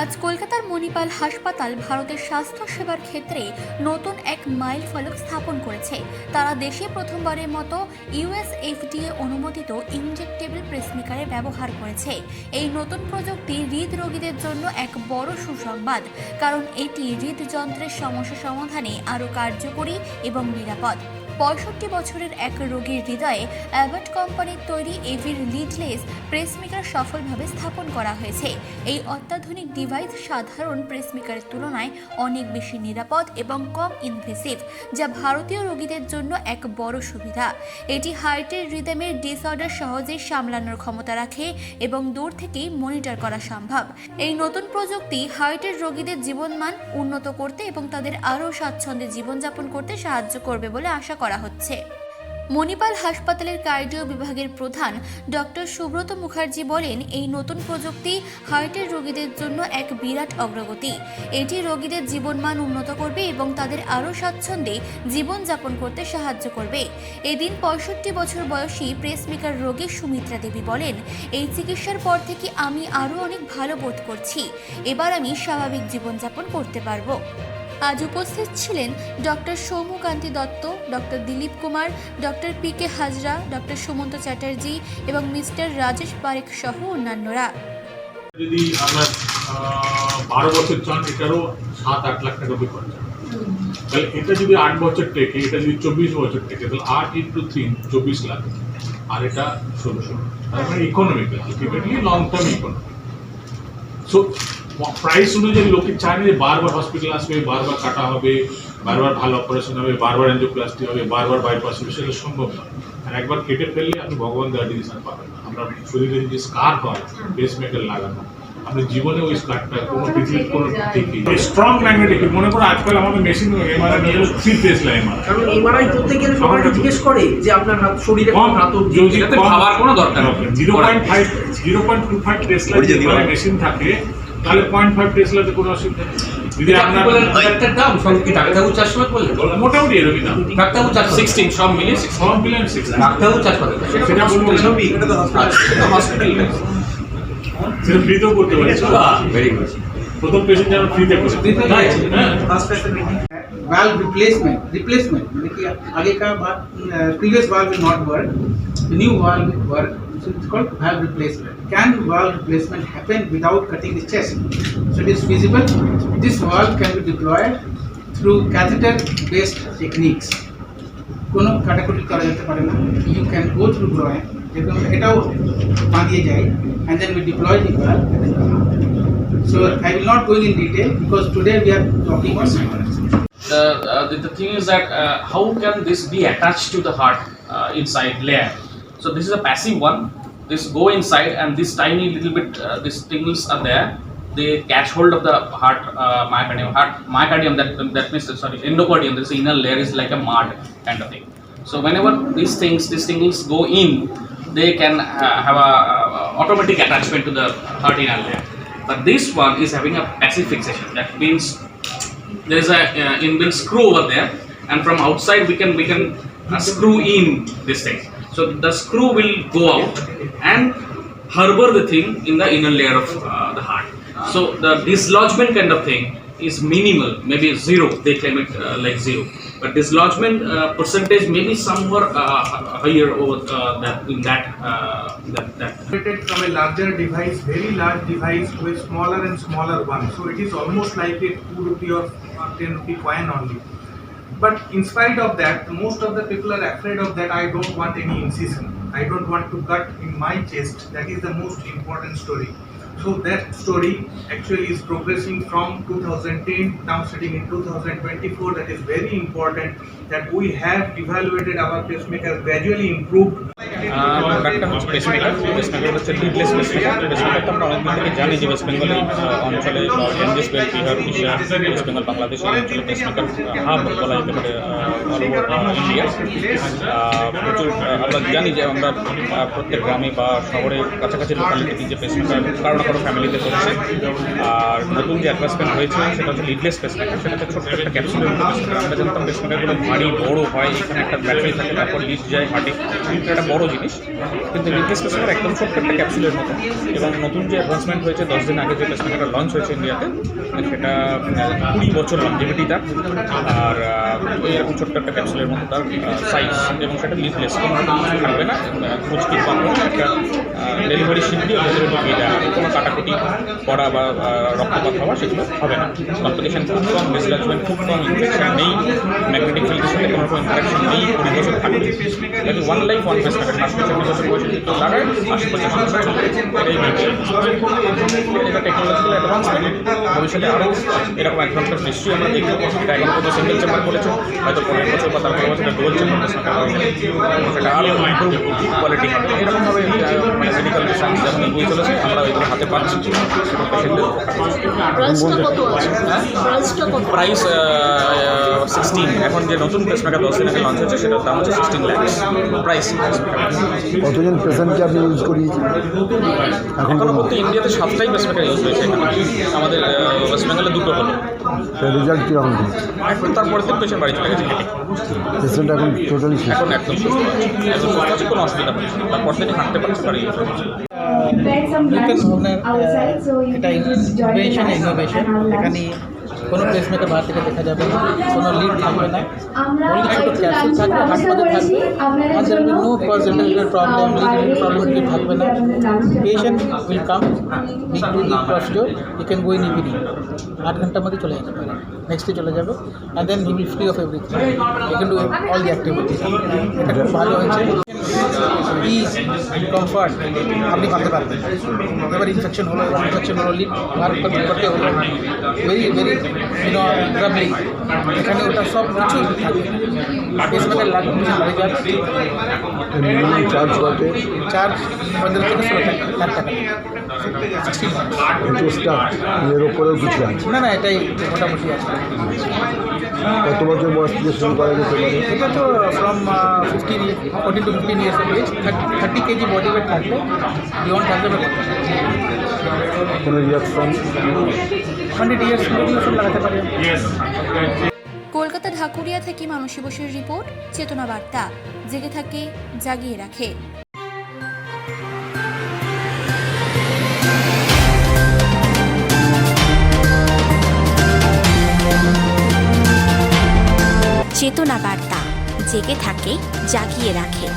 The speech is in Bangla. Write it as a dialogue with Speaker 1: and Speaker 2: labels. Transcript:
Speaker 1: আজ কলকাতার মণিপাল হাসপাতাল ভারতের স্বাস্থ্য সেবার ক্ষেত্রে নতুন এক মাইল ফলক স্থাপন করেছে। তারা দেশে প্রথমবারের মতো ইউএস এফডিএ অনুমোদিত ইনজেক্টেবল পেসমেকারের ব্যবহার করেছে। এই নতুন প্রযুক্তি হৃদরোগীদের জন্য এক বড় সুসংবাদ, কারণ এটি হৃদযন্ত্রের সমস্যা সমাধানে আরও কার্যকরী এবং নিরাপদ। 65 বছরের এক রোগীর হৃদয়ে অ্যাবট কোম্পানির তৈরি এভির লিডলেস পেসমেকার সফলভাবে স্থাপন করা হয়েছে। এই অত্যাধুনিক ডিভাইস সাধারণ পেসমেকারের তুলনায় অনেক বেশি নিরাপদ এবং কম ইনভেসিভ, যা ভারতীয় রোগীদের জন্য এক বড় সুবিধা। এটি হার্টের রিদমের ডিসঅর্ডার সহজেই সামলানোর ক্ষমতা রাখে এবং দূর থেকেই মনিটর করা সম্ভব। এই নতুন প্রযুক্তি হার্টের রোগীদের জীবনমান উন্নত করতে এবং তাদের আরও স্বাচ্ছন্দ্যে জীবনযাপন করতে সাহায্য করবে বলে আশা করা হচ্ছে। মণিপাল হাসপাতালের কার্ডিও বিভাগের প্রধান ডক্টর সুব্রত মুখার্জি বলেন, এই নতুন প্রযুক্তি হার্টের রোগীদের জন্য এক বিরাট অগ্রগতি। এটি রোগীদের জীবনমান উন্নত করবে এবং তাদের আরও স্বাচ্ছন্দ্যে জীবনযাপন করতে সাহায্য করবে। এদিন 65 বছর বয়সী পেসমেকার রোগী সুমিত্রা দেবী বলেন, এই চিকিৎসার পর থেকে আমি আরও অনেক ভালো বোধ করছি। এবার আমি স্বাভাবিক জীবনযাপন করতে পারবো। আজ উপস্থিত ছিলেন doctor Soumyakanti Dutta, doctor Dilip Kumar, doctor PK. Hazra, doctor Sumanta Chatterjee এবং মিস্টার রাজেশ পারেখ সহ অন্যান্যরা।
Speaker 2: যদি আমরা 12 বছর চান, এটারও 7-8 লাখ টাকা অব্দি খরচা। তাহলে এটা যদি 8 বছর টেকে, এটা যদি 24 বছর টেকে, তাহলে 8 × 3 24 লাখ, আর এটা 16। তার মানে economical, ultimately long term economy. So price অনুযায়ী লোকে চায় না যে বারবার হসপিটাল আসবে, বারবার কাটা হবে, বারবার ভালো অপারেশন হবে, বারবার এনজিওপ্লাস্টি হবে, বারবার বাইপাস হবে, সেটা সম্ভব নয়। আর একবার কেটে ফেললে আপনি ভগবান দেওয়া জিনিস আর পাবেন না। আমরা শরীরে যে স্কার হয় পেসমেকার লাগানো, আপনি জীবনে ওই স্কারটা কোনো পৃথিবীর কোনো ঠিকই স্ট্রং ম্যাগনেটিক। মনে করো আজকাল আমাদের মেশিন এমআরআই নিয়ে এলো 3 টেসলা এমআরআই।
Speaker 3: কারণ এমআরআই করতে গেলে সবাই জিজ্ঞেস করে যে আপনার হাত শরীরে কোন হাত অবধি,
Speaker 2: যদি খাবার কোনো দরকার হবে 0.25 টেসলা যদি মেশিন থাকে, তাহলে 0.5 টেসলাতে কোনো অসুবিধা নেই। যদি আপনার
Speaker 4: একটা দাম সঙ্গে ডাক্তারবাবু 400 বললেন,
Speaker 2: মোটামুটি এরকমই দাম।
Speaker 4: ডাক্তারবাবু 16 সব মিলিয়ে
Speaker 2: 6
Speaker 4: ডাক্তারবাবু 400
Speaker 2: সেটা বলবো না,
Speaker 4: এটা তো হসপিটাল।
Speaker 2: সেটা ফ্রিতেও করতে পারি।
Speaker 4: Very good.
Speaker 2: প্রথম পেশেন্ট যেন ফ্রিতে করতে পারি।
Speaker 3: valve replacement মানে কি আগে का previous valve will not work, the new valve will work, so it's called valve replacement. Can valve replacement happen without cutting the chest? So it is feasible. This valve can be deployed through catheter based techniques. কোনো কাটাকুটি করা যেতে পারে না, you can go through groin, এবং এটাও বাঁধিয়ে যায়, and then we deploy the valve. So I will not go in detail because today we are talking about psychology.
Speaker 5: The thing is that how can this be attached to the heart inside layer? So this is a passive one. This go inside and this tiny little bit these tingles are there. They catch hold of the heart myocardium. That means endocardium. This inner layer is like a mud kind of thing. So whenever these tingles go in, they can have a automatic attachment to the heart inner layer. But this one is having a passive fixation. That means there is a inbuilt screw over there, and from outside we can screw in this thing. So the screw will go out and harbor the thing in the inner layer of the heart. So the dislodgement kind of thing is minimal, maybe 0. They claim it like 0, but dislodgement percentage may be somewhere higher over that in that.
Speaker 6: From a larger device, very large device, to a smaller and smaller one. So it is almost like a 2 rupee or 10 rupee coin only. But in spite of that, most of the people are afraid of that. I don't want any incision. I don't want to cut in my chest. That is the most important story. So that story actually is progressing from 2010, now sitting in 2024. That is very important that we have evaluated our pacemaker, gradually improved.
Speaker 7: একটা হচ্ছে পেসমেকার হচ্ছে লিডলেস পেসমেকার। পেসমেকারটা আমরা অনেকদিন থেকে জানি যে ওয়েস্ট বেঙ্গল অঞ্চলে NGS belt, Bihar, Orissa, West Bengal, Bangladesh অঞ্চলে পেসমেকার হাব বলা যেতে পারে অল ওভার ইন্ডিয়া। প্রচুর আমরা জানি যে আমরা প্রত্যেক গ্রামে বা শহরে কাছাকাছি লোকালিটিতে যে পেসমেকার কারো না কারো ফ্যামিলিতে করছে। আর নতুন যে অ্যাডভান্সমেন্ট হয়েছে সেটা হচ্ছে লিডলেস পেসমেকার, সেটাতে ছোট্ট একটা ক্যাপসুলের মতো পেসমেকার। আমরা জানতাম পেসমেকারগুলো ভারী বড় হয়, এখানে একটা ব্যাটারি থাকে, তারপর লিড যায় হার্টে, এটা একটা বড় জিনিস। কিন্তু লিডলেস পেসমেকার একদম ছোট্ট একটা ক্যাপসুলের মতো। এবং নতুন যে অ্যাডভান্সমেন্ট হয়েছে 10 দিন আগে যে পেসমেকারটা লঞ্চ হয়েছে ইন্ডিয়াতে, সেটা 20 বছর লংজিভিটি তার, আর এরকম ছোট্ট একটা ক্যাপসুলের মতো তার সাইজ, এবং সেটা লিডলেস, কোনো কিছু থাকবে না, কুচকি বা কোনো একটা ডেলিভারি শিট দিয়ে ভেতরে ঢুকিয়ে দেওয়া, কোনো কাটাকুটি করা বা রক্তপাত হওয়া সেগুলো হবে না। কমপ্লিকেশন খুব কম, ডিসলাজমেন্ট খুব কম, ইনফেকশন নেই, ম্যাগনেটিক ফিল্ডের সাথে কোনো রকম ইন্টারাকশন নেই, 20 বছর থাকবে। যাতে ওয়ান লাইফ ওয়ান পেসমেকার, 65 বছর বয়সে যদি কেউ লাগায় 80 বছর চলবে, এটাই এটা টেকনোলজিক্যাল অ্যাডভান্সমেন্ট। ভবিষ্যতে আরও এরকম অ্যাডভান্সমেন্ট নিশ্চয়ই আমরা দেখবো। এটা এখন পর্যন্ত সিঙ্গেল চেম্বার বলেছে, হয়তো 15 বছর বা তার পর বছর ডুয়াল চেম্বার পেসমেকার হবে, সেটা আরও ইম্প্রুভ কোয়ালিটি হবে। এরকমভাবে মানে মেডিকেল সায়েন্স যেমন এগিয়ে চলেছে, আমরা ওইগুলো হাতে পাচ্ছি এবং পেশেন্টদের প্রাইস 16। এখন যে নতুন পেসমেকার 10 দিন আগে লঞ্চ হয়েছে সেটার দাম হচ্ছে 16 লাখ প্রাইস।
Speaker 8: কতজন পেশেন্টকে আপনি ইউজ করিয়েছেন
Speaker 7: এখনো পর্যন্ত ইন্ডিয়াতে 7টাই পেসমেকার ইউজ হয়েছে এখানে, আমাদের ওয়েস্ট বেঙ্গলে 2টো হলো।
Speaker 8: রেজাল্ট কীরকম?
Speaker 7: এখন তারপরের দিন পেশেন্ট বাড়ি চলে গেছে হেঁটে।
Speaker 8: পেশেন্ট এখন টোটালি
Speaker 7: এখন একদম সুস্থ আছে, একদম সুস্থ আছে, কোনো অসুবিধা হচ্ছে না। তারপর দিনই হাঁটতে পারছে, বাড়ি যেতে পারছে।
Speaker 3: বিকজ এটা ইনভেশন এখানে কোনো পেসমেকার বাহার থেকে দেখা যাবে না, কোনো লিড থাকবে না, অনলি ছোটো ক্যাপসুল থাকবে, হাসপাতালে থাকবে, আর there will no congenital problem, lead problem থাকবে না। Patient will come, need to lead procedure, you can go in evening, 8 ঘন্টার মধ্যে চলে যেতে পারে, নেক্সট ডে চলে যাবে, and then he will free of everything, you can do all the activities. এটা খুব ভালো হয়েছে, ইজ কমফর্ট আপনি পাতে পারবেন। এবার ইনফেকশন হলো লিড বার করতে হলো, ভেরি ভেরি ট্রাবলিং, এখানে ওটা সব কিছু থাকে, পেসমেকার লাগবে বাড়ি যাবে।
Speaker 8: চার্জ করতে
Speaker 3: চার্জ 15 থেকে 16 লাখ টাকা, 16 লাখ।
Speaker 8: ইন্টারেস্টটা এর ওপরেও কিছু আছে?
Speaker 3: না এটাই মোটামুটি আছে।
Speaker 8: কত বছর বয়স থেকে শুরু করা যেতে পারে?
Speaker 3: এটা তো from 14 to 15 years of age, 30 KG body weight থাকলে, বিয়ন্ড থাকলে
Speaker 8: কোনো রিয়াকশন?
Speaker 3: 100 years ওষুধ লাগাতে পারে।
Speaker 1: কলকাতা ঢাকুরিয়া থেকে মানসী বসুর রিপোর্ট, চেতনা বার্তা, জেগে থাকে জাগিয়ে রাখে।
Speaker 9: চেতনা বার্তা, জেগে থাকে জাগিয়ে রাখে।